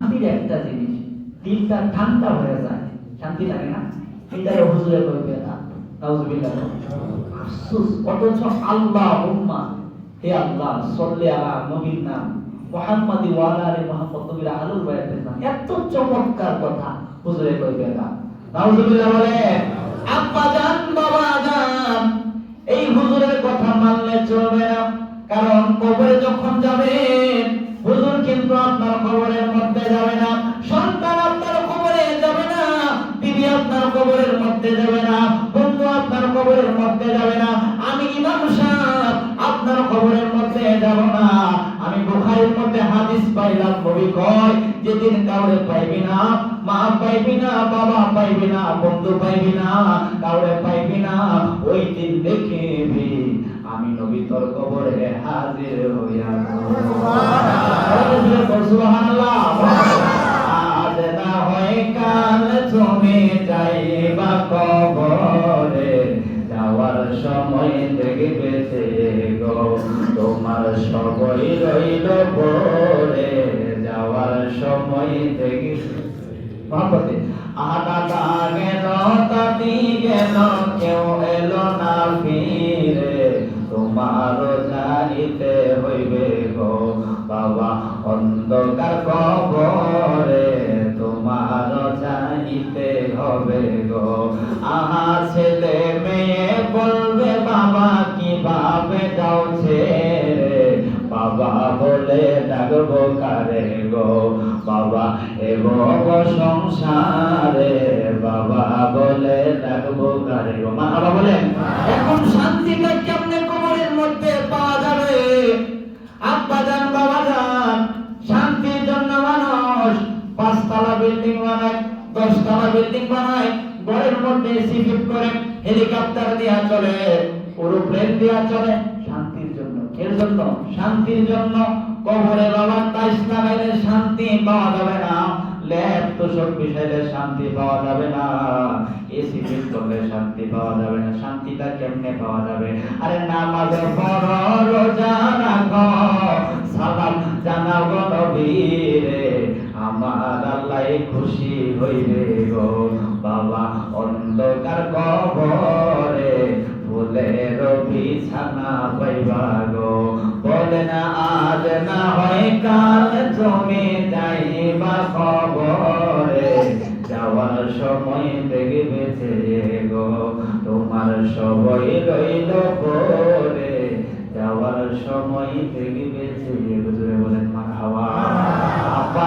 শান্তির একটা জিনিস, দিলটা ঠান্ডা হয়ে যায়, শান্তি লাগে না? এটারে হুজুরে কইবে না, নাউজুবিল্লাহ। আফসোস, অথচ আল্লাহুম্মা, হে আল্লাহ সাল্লি আলা নবীর নাম মুহাম্মাদি ওয়া আলা আলি মুহাম্মদ, নবীর আহলুল বাইতের নাম, এত চমৎকার কথা হুজুরে কইবে না, নাউজুবিল্লাহ বলে। আব্বা জান, বাবা জান, এই হুজুরের কথা মানলে চলবে না, কারণ কবরে যখন যাবেন হুজুর কিন্তু আপনার কবরের মধ্যে যাবে না, সন্তান আপনার কবরে যাবে না, বিবি আপনার কবরের মধ্যে যাবে না, বন্ধু আপনার কবরের মধ্যে যাবে না, আমি ইমাম সাহেব আপনার কবরের মধ্যে যাব না। আমি বুখারীর মধ্যে হাদিস পাইলাম, নবী কয় যেদিন কাউরে পাইবি না, মা পাইবি না, বাবা পাইবি না, বন্ধু পাইবি না, কাউরে পাইবি না, ওই দিন দেখিবি আমি নবী তোর কবরে হাজির হইয়া। সুবহানাল্লাহ। আজ না হয় কাল তুমি যাইবা কবরে, যাওয়ার সময় দেখবে গো তোমার সবই রইল পড়ে, যাওয়ার সময় দেখবে। মহব্বতে আদাতা গেল তাতি গেল, কেউ এলো না ফিরে, তোমার যাইতে হইবে গো বাবা অন্ধকার কবরে, তোমার যাইতে হবে গো। আহা ছেলে মেয়ে বলবে বাবা কিভাবে যাও ছেড়ে, বাবা বলে ডাকবো কারে গো বাবা এবং সংসারে, বাবা বলে ডাকবো কারে গো। মারহাবা বলেন। এখন শান্তিটা কেমনে কবরের মধ্যে পাওয়া যাবে? আব্বা জান, বাবা জান, শান্তির জন্য মানুষ 5 তলা বিল্ডিং বানায়, 10 তলা বিল্ডিং বানায়, ঘরের মধ্যে এসি ফিট করে, হেলিকপ্টার দিয়া চলে, এরোপ্লেন দিয়া চলে, শান্তির জন্য। এর জন্য শান্তির জন্য। কবরে বাবা টাইলস লাগাইলে শান্তি পাওয়া যাবে না, ল্যাব তোষক বিছাইলে শান্তি পাওয়া যাবে না, এসি ফিট করলে শান্তি পাওয়া যাবে না। শান্তিটা কেমনে পাওয়া যাবে? আরে নামাজ পড়ো, রোজা রাখো, সালাম জানাও নবীরে, আমার আল্লাহ খুশি হইবে গো বাবা অন্ধকার কবরে, ফুলের বিছানা পাইবা গো। বলে না আজ না হয় কাল তুমি যাইবা কবরে, যাওয়ার সময় দেখবে গো তোমার সবই রইল পড়ে, যাওয়ার সময় দেখবে। হুজুরে বলেন মারহাবা। আব্বা